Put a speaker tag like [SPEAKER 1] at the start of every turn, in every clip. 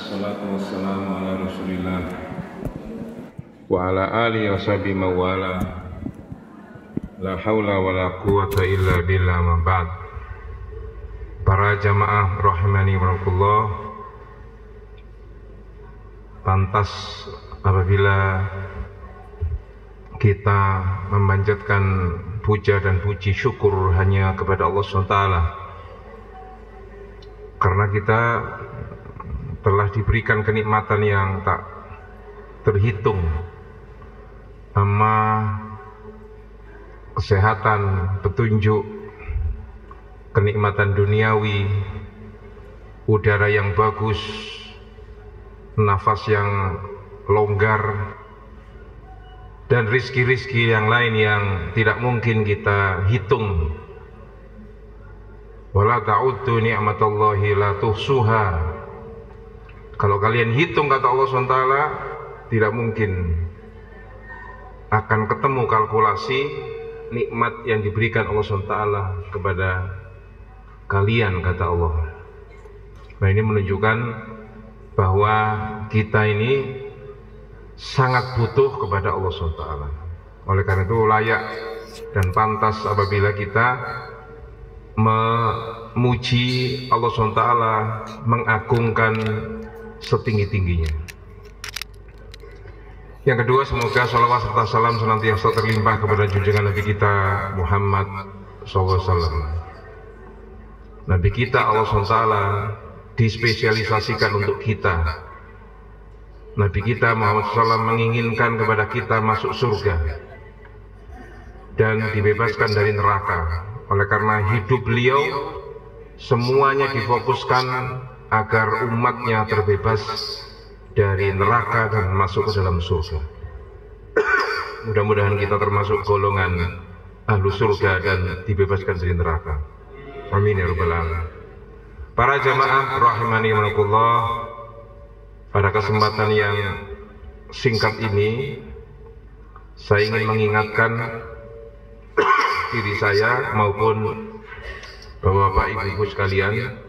[SPEAKER 1] Wassalatu wassalamu ala rasulillah wa ala alihi wa sahbihi mawala. La haula wa la quwata illa billah, ma ba'd. Para jamaah rahimani wa rahimakumullah, pantas apabila kita memanjatkan puja dan puji syukur hanya kepada Allah SWT, karena kita telah diberikan kenikmatan yang tak terhitung, amal, kesehatan, petunjuk, kenikmatan duniawi, udara yang bagus, nafas yang longgar, dan rizki-rizki yang lain yang tidak mungkin kita hitung. Wala ta'uddu ni'matallahi la tuhsuha. Kalau kalian hitung, kata Allah SWT, tidak mungkin akan ketemu kalkulasi nikmat yang diberikan Allah SWT kepada kalian, kata Allah. Nah, ini menunjukkan bahwa kita ini sangat butuh kepada Allah SWT. Oleh karena itu layak dan pantas apabila kita memuji Allah SWT, mengagungkan setinggi-tingginya. Yang kedua, semoga salawat serta salam senantiasa terlimpah kepada junjungan Nabi kita Muhammad SAW. Nabi kita Allah SWT dispesialisasikan untuk kita. Nabi kita Muhammad SAW menginginkan kepada kita masuk surga dan dibebaskan dari neraka. Oleh karena hidup beliau semuanya difokuskan agar umatnya terbebas dari neraka dan masuk ke dalam surga. Mudah-mudahan kita termasuk golongan ahlu surga dan dibebaskan dari neraka. Amin ya rabbal alamin. Para jamaah rahimani wa rahimakumullah, pada kesempatan yang singkat ini saya ingin mengingatkan diri saya maupun Bapak Ibu sekalian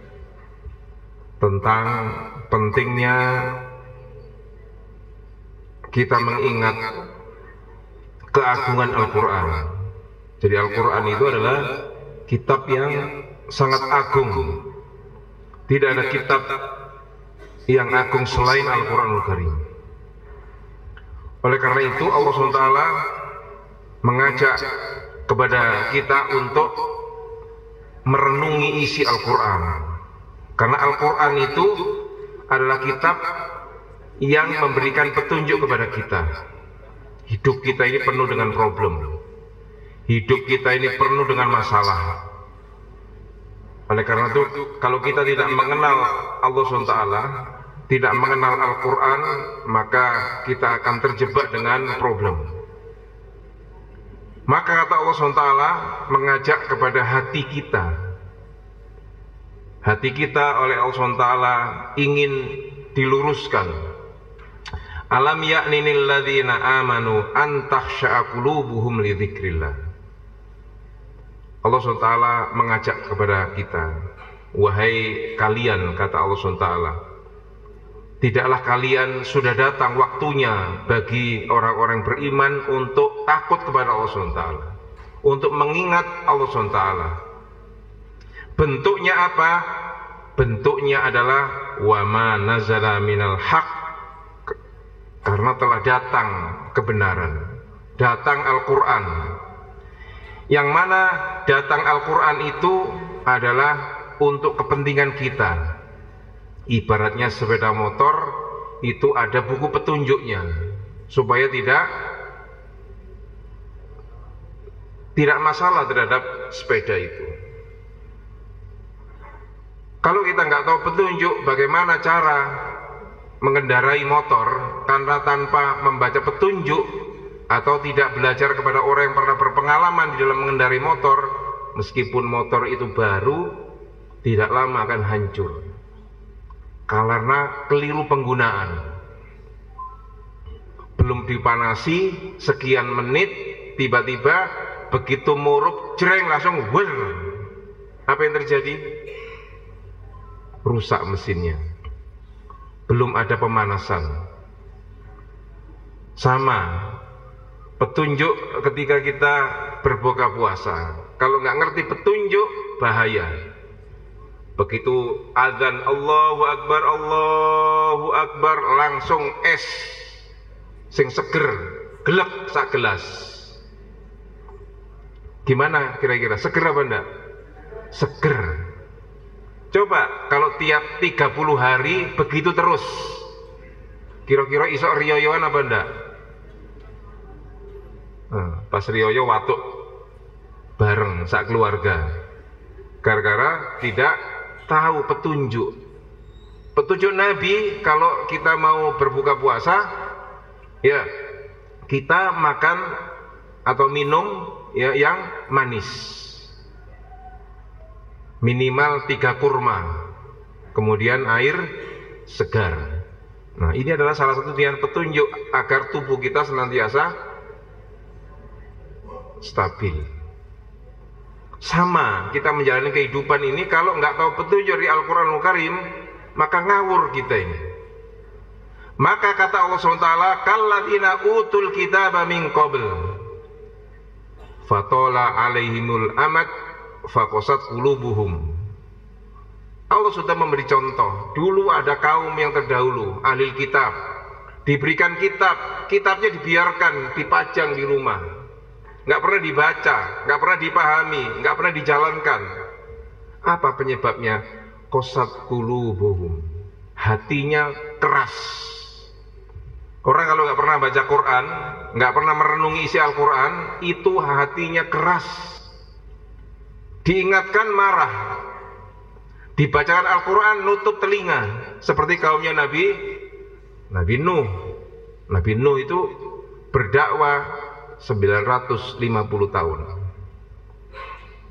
[SPEAKER 1] tentang pentingnya kita mengingat keagungan Al-Quran. Jadi Al-Quran itu adalah kitab yang sangat agung. Tidak ada kitab yang agung selain Al-Quranul Karim. Oleh karena itu Allah SWT mengajak kepada kita untuk merenungi isi Al-Quran. Karena Al-Quran itu adalah kitab yang memberikan petunjuk kepada kita. Hidup kita ini penuh dengan problem. Hidup kita ini penuh dengan masalah. Oleh karena itu, kalau kita tidak mengenal Allah SWT, tidak mengenal Al-Quran, maka kita akan terjebak dengan problem. Maka kata Allah SWT mengajak kepada hati kita. Hati kita oleh Allah SWT ingin diluruskan. Alam ya'ninil ladzina amanu an takhsha'a qulubuhum li dzikrillah. Allah SWT mengajak kepada kita, wahai kalian, kata Allah SWT, tidaklah kalian sudah datang waktunya bagi orang-orang beriman untuk takut kepada Allah SWT, untuk mengingat Allah SWT. Bentuknya apa? Bentuknya adalah wa ma nazala minal haq, karena telah datang kebenaran, datang Al-Quran. Yang mana datang Al-Quran itu adalah untuk kepentingan kita. Ibaratnya sepeda motor itu ada buku petunjuknya, supaya tidak masalah terhadap sepeda itu. Kalau kita nggak tahu petunjuk bagaimana cara mengendarai motor, karena tanpa membaca petunjuk atau tidak belajar kepada orang yang pernah berpengalaman di dalam mengendarai motor, meskipun motor itu baru, tidak lama akan hancur karena keliru penggunaan. Belum dipanasi sekian menit, tiba-tiba begitu murup, jreng, langsung wer. Apa yang terjadi? Rusak mesinnya. belum ada pemanasan. Sama petunjuk ketika kita berbuka puasa, kalau nggak ngerti petunjuk bahaya. Begitu azan Allahu Akbar langsung es sing seger gelek sak gelas. Gimana kira-kira, seger apa enggak? Seger. Coba kalau tiap 30 hari begitu terus, kira-kira isok riyoyoan apa enggak? Pas riyoyo watuk bareng sak keluarga, gara-gara tidak tahu petunjuk Nabi. Kalau kita mau berbuka puasa, ya kita makan atau minum ya yang manis, minimal 3 kurma, kemudian air segar. Nah, ini adalah salah satu dengan petunjuk agar tubuh kita senantiasa stabil. Sama kita menjalani kehidupan ini, kalau nggak tahu petunjuk dari Al-Quranul Karim, maka ngawur kita ini. Maka kata Allah SWT, kalladzina utul kitaba min qabl fatola alaihimul amad faqasat qulubuhum. Allah sudah memberi contoh. Dulu ada kaum yang terdahulu, ahli kitab, diberikan kitab, kitabnya dibiarkan dipajang di rumah, nggak pernah dibaca, nggak pernah dipahami, nggak pernah dijalankan. Apa penyebabnya? Qasat qulubuhum, hatinya keras. Orang kalau nggak pernah baca Quran, nggak pernah merenungi isi Al-Quran, itu hatinya keras. Diingatkan marah, dibacakan Al-Quran nutup telinga, seperti kaumnya Nabi Nuh. Nabi Nuh itu berdakwah 950 tahun.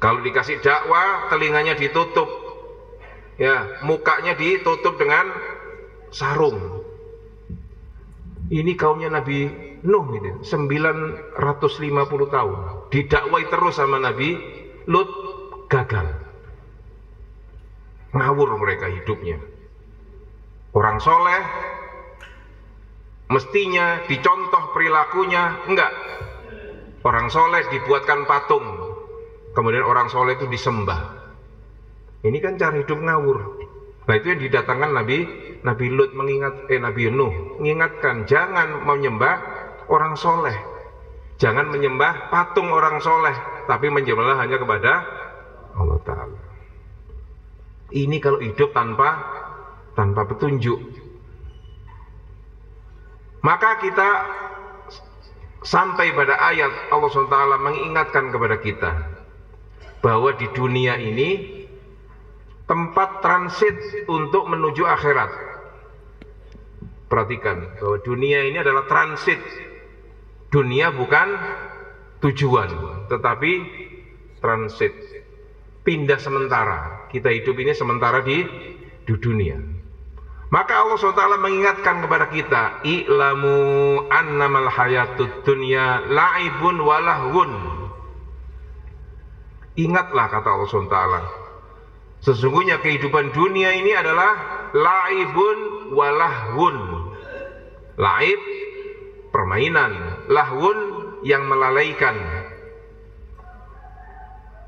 [SPEAKER 1] Kalau dikasih dakwah, telinganya ditutup, ya, mukanya ditutup dengan sarung. Ini kaumnya Nabi Nuh itu 950 tahun didakwai terus sama Nabi Lut, gagal, ngawur mereka hidupnya. Orang soleh mestinya dicontoh perilakunya, enggak. Orang soleh dibuatkan patung, kemudian orang soleh itu disembah. Ini kan cara hidup ngawur. Nah, itu yang didatangkan Nabi Lut Nabi Nuh mengingatkan, jangan menyembah orang soleh, jangan menyembah patung orang soleh, tapi menyembah hanya kepada Allah Ta'ala. Ini kalau hidup tanpa petunjuk. Maka kita sampai pada ayat Allah SWT mengingatkan kepada kita bahwa di dunia ini tempat transit untuk menuju akhirat. Perhatikan bahwa dunia ini adalah transit. Dunia bukan tujuan, tetapi transit, pindah sementara. Kita hidup ini sementara di dunia. Maka Allah SWT mengingatkan kepada kita, i'lamu annamal hayatud dunya la'ibun walahun. Ingatlah, kata Allah SWT, sesungguhnya kehidupan dunia ini adalah la'ibun walahun. La'ib, permainan, lahun, yang melalaikan.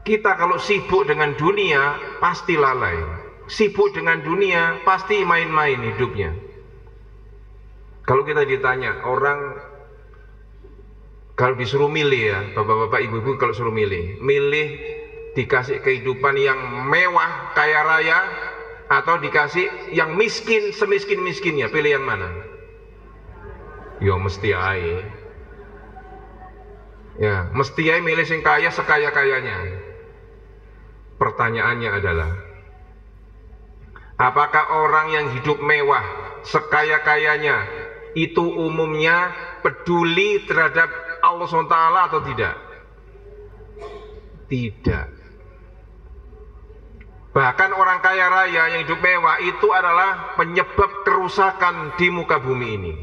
[SPEAKER 1] Kita kalau sibuk dengan dunia pasti lalai, sibuk dengan dunia pasti main-main hidupnya. Kalau kita ditanya, orang kalau disuruh milih, ya bapak-bapak, ibu-ibu, kalau suruh milih dikasih kehidupan yang mewah kaya raya atau dikasih yang miskin semiskin-miskinnya, pilih yang mana? Ya mesti ae. Ya, mesti ae milih sing kaya sekaya-kayanya. Pertanyaannya adalah, apakah orang yang hidup mewah sekaya-kayanya itu umumnya peduli terhadap Allah SWT atau tidak? Tidak. Bahkan orang kaya raya yang hidup mewah itu adalah penyebab kerusakan di muka bumi ini.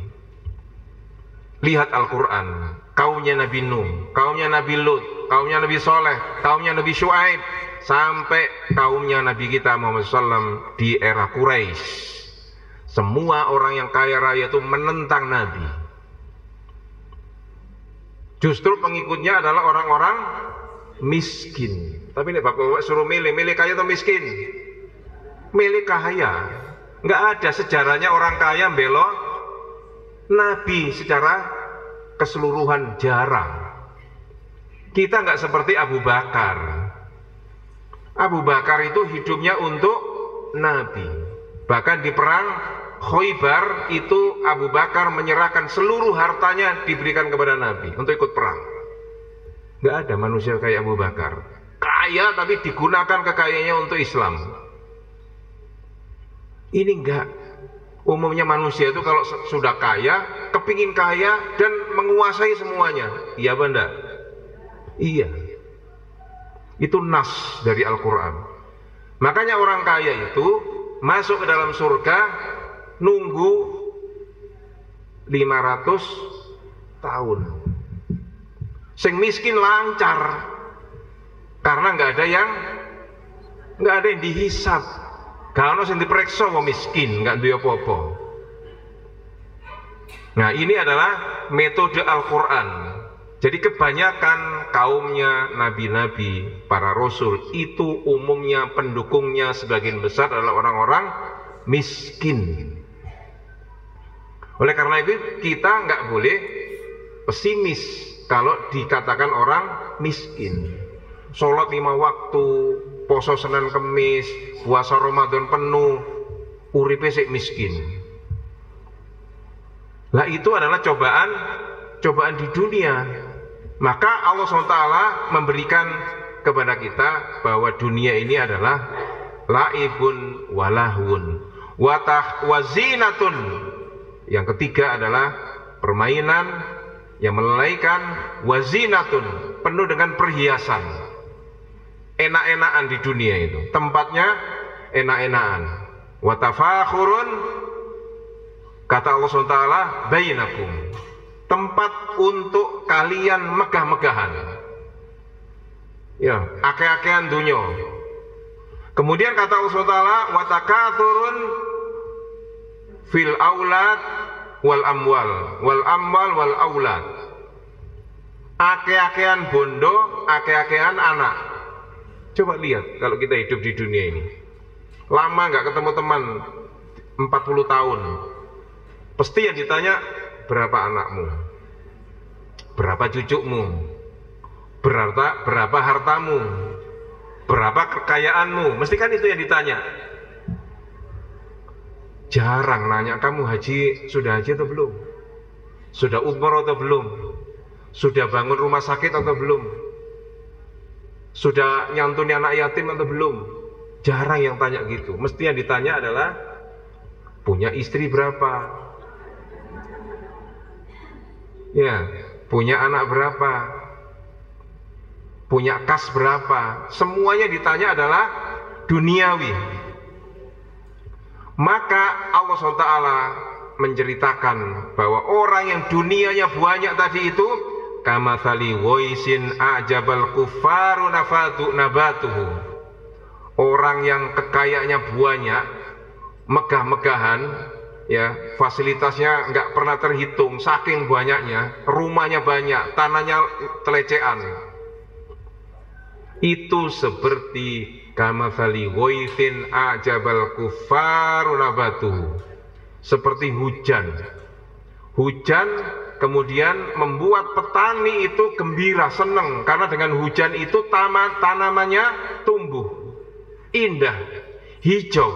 [SPEAKER 1] Lihat Al-Quran, kaumnya Nabi Nuh, kaumnya Nabi Lut, kaumnya Nabi Soleh, kaumnya Nabi Syuaib, sampai kaumnya Nabi kita Muhammad SAW di era Quraisy. Semua orang yang kaya raya itu menentang Nabi. Justru pengikutnya adalah orang-orang miskin. Tapi nih Bapak suruh milih kaya atau miskin? Milih kaya. Nggak ada sejarahnya orang kaya belo Nabi secara keseluruhan, jarang. Kita nggak seperti Abu Bakar. Abu Bakar itu hidupnya untuk Nabi. Bahkan di perang Khaybar itu Abu Bakar menyerahkan seluruh hartanya diberikan kepada Nabi untuk ikut perang. Nggak ada manusia kayak Abu Bakar. Kaya tapi digunakan kekayaannya untuk Islam. Ini enggak. Umumnya manusia itu kalau sudah kaya, kepingin kaya dan menguasai semuanya. Iya apa enggak? Iya. Itu nas dari Al-Quran. Makanya orang kaya itu masuk ke dalam surga nunggu 500 tahun. Sing miskin lancar karena nggak ada yang dihisap. Kalau sing diperiksa wong miskin nggak duwe apa-apa. Nah, ini adalah metode Al-Quran. Jadi kebanyakan kaumnya nabi-nabi, para rasul itu umumnya pendukungnya sebagian besar adalah orang-orang miskin. Oleh karena itu kita nggak boleh pesimis kalau dikatakan orang miskin. Sholat 5 waktu, poso Senin Kemis, puasa Ramadan penuh, uripe sik miskin. Lah itu adalah cobaan di dunia. Maka Allah SWT memberikan kepada kita bahwa dunia ini adalah laibun walahun wazinatun. Yang ketiga adalah permainan yang melalaikan, wazinatun, penuh dengan perhiasan. Enak-enakan di dunia itu, tempatnya enak-enakan. Watafakhurun, kata Allah SWT, bainakum, tempat untuk kalian megah-megahan. Ya, ake-akean dunya. Kemudian kata Allah SWT, watakathurun fil aulad wal amwal wal aulad. Ake-akean bondo, ake-akean anak. Coba lihat kalau kita hidup di dunia ini, lama nggak ketemu teman 40 tahun, pasti yang ditanya berapa anakmu, berapa cucumu, berapa hartamu, berapa kekayaanmu, mesti kan itu yang ditanya. Jarang nanya kamu sudah haji atau belum, sudah umroh atau belum, sudah bangun rumah sakit atau belum, sudah nyantuni anak yatim atau belum. Jarang yang tanya gitu. Mesti yang ditanya adalah punya istri berapa, ya, punya anak berapa, punya kas berapa. Semuanya ditanya adalah duniawi. Maka Allah SWT menceritakan bahwa orang yang dunianya banyak tadi itu kamathali waisin a'jabal kuffaru nabatuhu. Orang yang kekayaannya banyak, megah-megahan, ya, fasilitasnya nggak pernah terhitung, saking banyaknya, rumahnya banyak, tanahnya telecehan. Itu seperti kamathali waisin a'jabal kuffaru nabatuhu. Seperti hujan kemudian membuat petani itu gembira, senang, karena dengan hujan itu tanamannya tumbuh indah, hijau,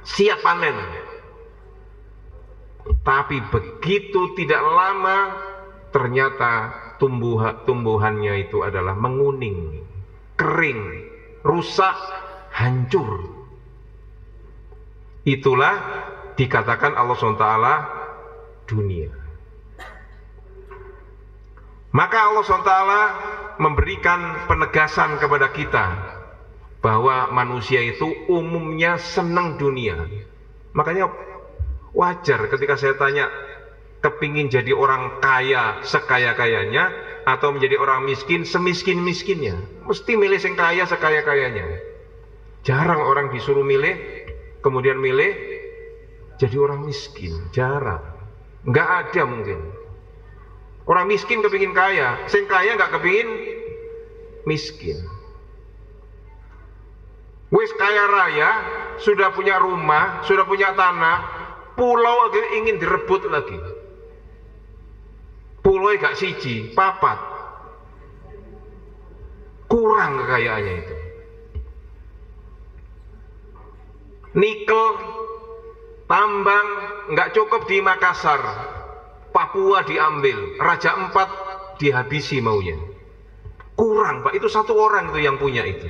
[SPEAKER 1] siap panen. Tapi begitu tidak lama ternyata tumbuhannya itu adalah menguning, kering, rusak, hancur. Itulah dikatakan Allah SWT dunia. Maka Allah SWT memberikan penegasan kepada kita bahwa manusia itu umumnya senang dunia. Makanya wajar ketika saya tanya, kepingin jadi orang kaya sekaya-kayanya atau menjadi orang miskin semiskin-miskinnya, mesti milih yang kaya sekaya-kayanya. Jarang orang disuruh milih kemudian milih jadi orang miskin, jarang, nggak ada mungkin. Orang miskin kepingin kaya, sing kaya nggak kepingin miskin. Wis kaya raya, sudah punya rumah, sudah punya tanah, pulau ingin direbut lagi. Pulau gak siji, papat, kurang kekayaannya itu. Nikel, tambang nggak cukup di Makassar, Papua diambil, Raja Empat dihabisi maunya. Kurang Pak, itu satu orang itu yang punya itu.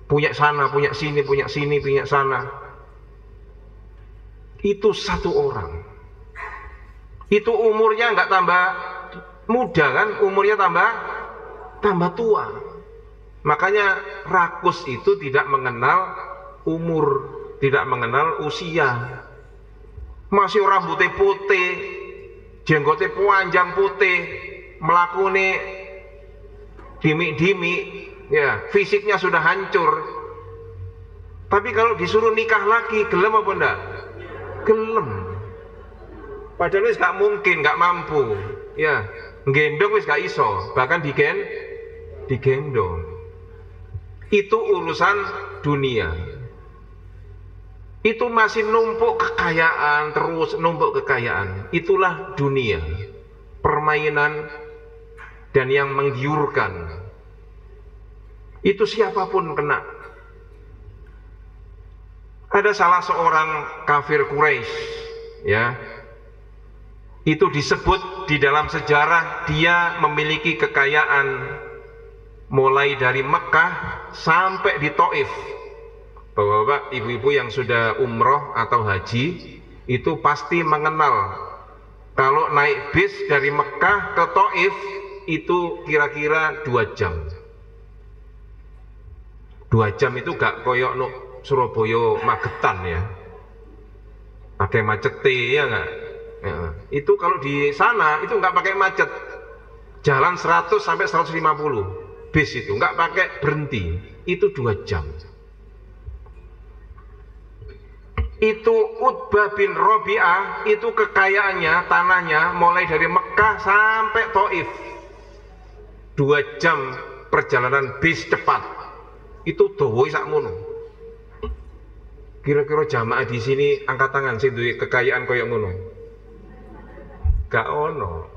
[SPEAKER 1] Punya sana, punya sini, punya sini, punya sana. Itu satu orang. Itu umurnya nggak tambah muda kan, umurnya tambah tua. Makanya rakus itu tidak mengenal umur, tidak mengenal usia. Masih rambutnya putih, jenggotnya panjang putih, melakune dimik-dimik, ya fisiknya sudah hancur. Tapi kalau disuruh nikah lagi, gelem apa enggak? Gelem. Padahal wis gak mungkin, gak mampu. Ya, gendong wis gak iso, bahkan digendong. Itu urusan dunia. Itu masih numpuk kekayaan, terus numpuk kekayaan. Itulah dunia, permainan dan yang menggiurkan. Itu siapapun kena. Ada salah seorang kafir Quraisy, ya, itu disebut di dalam sejarah dia memiliki kekayaan mulai dari Mekah sampai di Taif. Bapak-bapak, ibu-ibu yang sudah umroh atau haji itu pasti mengenal kalau naik bis dari Mekah ke Taif itu kira-kira 2 jam. 2 jam itu gak koyok no Surabaya Magetan ya, pakai macet ya nggak? Ya. Itu kalau di sana itu nggak pakai macet, jalan 100 sampai 150 bis itu nggak pakai berhenti, itu 2 jam. Itu Utbah bin Rabi'ah itu kekayaannya tanahnya mulai dari Mekah sampai Taif 2 jam perjalanan bis cepat. Itu dawa sakmono. Kira-kira jamaah di sini angkat tangan sing duwe kekayaan koyo ngono. Gak ono.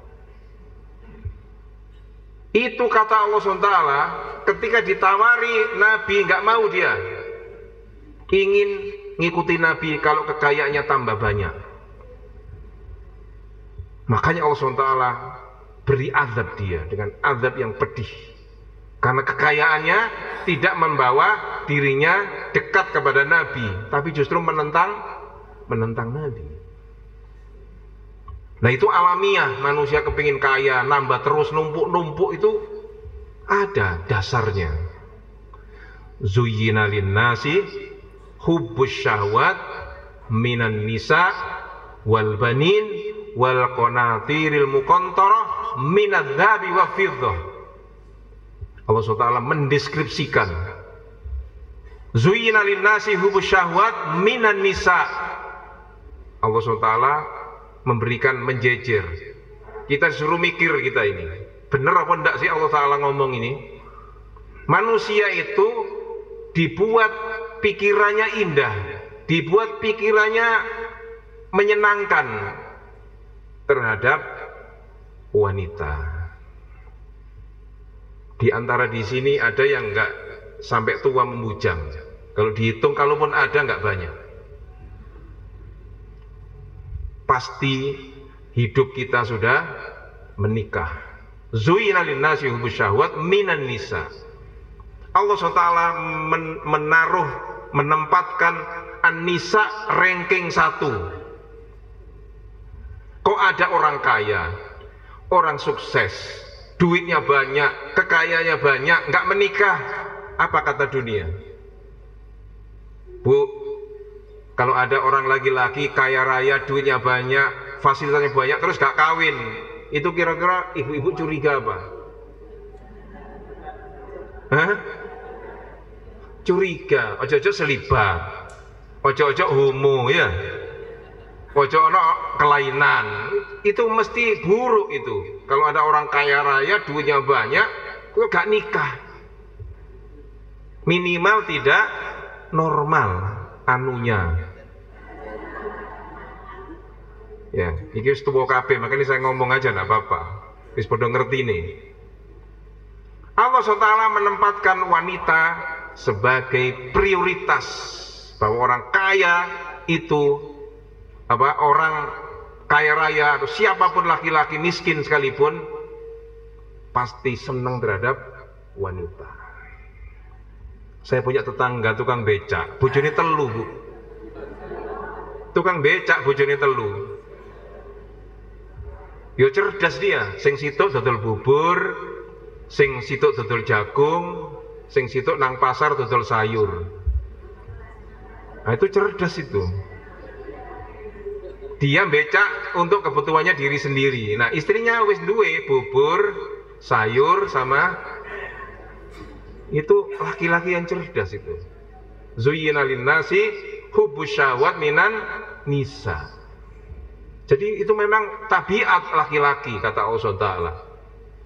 [SPEAKER 1] Itu kata Allah SWT ketika ditawari Nabi nggak mau dia. Ingin ngikuti Nabi kalau kekayaannya tambah banyak. Makanya Allah SWT beri azab dia dengan azab yang pedih. Karena kekayaannya tidak membawa dirinya dekat kepada Nabi, tapi justru menentang Nabi. Nah itu alamiah, manusia kepingin kaya, nambah terus, numpuk-numpuk itu ada dasarnya. Zuyyina linnasi hubbus syahwat minan nisa wal banin wal qanatiril muqantarah minadz dzahabi wa fiddah. Allah SWT mendeskripsikan Zuyyina linnasi hubbus syahwat minan nisa. Allah SWT memberikan menjejer. Kita suruh mikir kita ini. Bener apa enggak sih Allah Ta'ala ngomong ini? Manusia itu dibuat pikirannya indah, dibuat pikirannya menyenangkan terhadap wanita. Di antara di sini ada yang enggak sampai tua membujang. Kalau dihitung, kalaupun ada enggak banyak. Pasti hidup kita sudah menikah. Zuyyina linnasi hubbus syahwat minan nisa. Allah SWT menempatkan an-nisa ranking 1. Kok ada orang kaya, orang sukses, duitnya banyak, kekayaannya banyak, nggak menikah? Apa kata dunia? Bu, kalau ada orang laki-laki kaya raya, duitnya banyak, fasilitasnya banyak, terus gak kawin, itu kira-kira ibu-ibu curiga apa? Hah? Curiga, ojo-ojo selibat, ojo-ojo homo ya. ojo ono kelainan. Itu mesti buruk itu. Kalau ada orang kaya raya, duitnya banyak, kok gak nikah. Minimal tidak normal anunya. Ya, ini wis tuwa kabeh, makanya saya ngomong aja enggak apa-apa. Wis padha ngerti nih. Allah SWT menempatkan wanita sebagai prioritas, bahwa orang kaya itu orang kaya raya atau siapapun laki-laki miskin sekalipun pasti senang terhadap wanita. Saya punya tetangga tukang becak, bojone telu, Bu. Tukang becak bojone telu. Yo cerdas dia, sing situk dodol bubur, sing situk dodol jagung, sing situk nang pasar dodol sayur. Nah, itu cerdas itu. Dia becak untuk kebutuhannya diri sendiri. Nah, istrinya wis duwe bubur, sayur sama itu laki-laki yang cerdas itu. Zuyyina lin-nasi hubbus syahwat minan nisa. Jadi itu memang tabiat laki-laki, kata Allah SWT.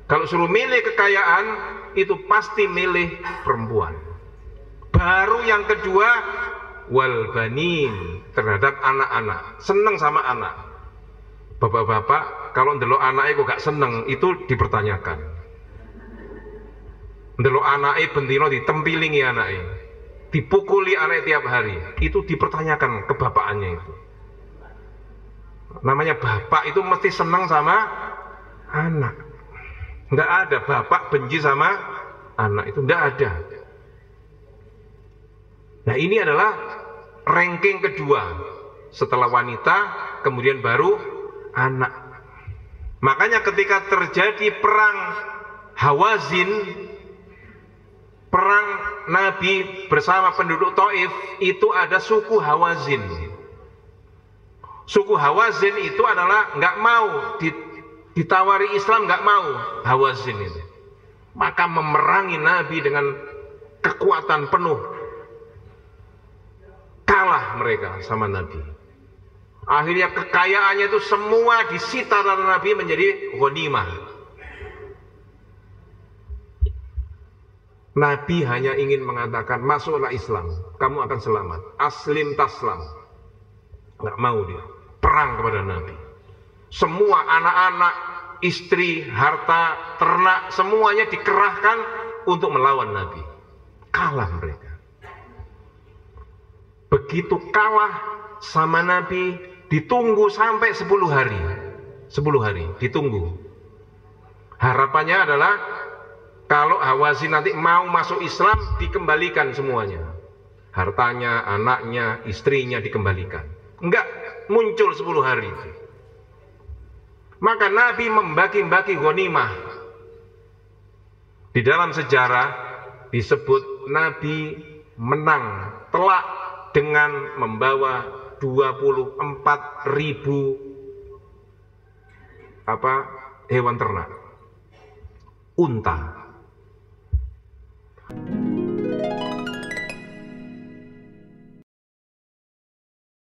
[SPEAKER 1] Kalau suruh milih kekayaan, itu pasti milih perempuan. Baru yang kedua, wal banin, terhadap anak-anak. Seneng sama anak. Bapak-bapak, kalau ndelok anaknya kok gak seneng, itu dipertanyakan. Ndelok anaknya bentino ditempilingi anaknya, dipukuli anaknya tiap hari, itu dipertanyakan kebapaannya itu. Namanya bapak itu mesti senang sama anak. Nggak ada bapak benci sama anak, itu nggak ada. Nah, ini adalah ranking kedua setelah wanita, kemudian baru anak. Makanya ketika terjadi perang Hawazin, perang Nabi bersama penduduk Taif, itu ada suku Hawazin. Suku Hawazin itu adalah nggak mau ditawari Islam, nggak mau Hawazin itu. Maka memerangi Nabi dengan kekuatan penuh. Kalah mereka sama Nabi. Akhirnya kekayaannya itu semua disita oleh Nabi menjadi ghanimah. Nabi hanya ingin mengatakan, masuklah Islam, kamu akan selamat. Aslim taslam. Nggak mau dia. Perang kepada Nabi. Semua anak-anak, istri, harta, ternak, semuanya dikerahkan untuk melawan Nabi. Kalah mereka. Begitu kalah sama Nabi, ditunggu sampai 10 hari. 10 hari, ditunggu. Harapannya adalah kalau Hawazin nanti mau masuk Islam, dikembalikan semuanya. Hartanya, anaknya, istrinya dikembalikan. Enggak, muncul 10 hari. Maka Nabi membagi-bagi ghanimah. Di dalam sejarah disebut Nabi menang telak dengan membawa 24.000 hewan ternak. Unta.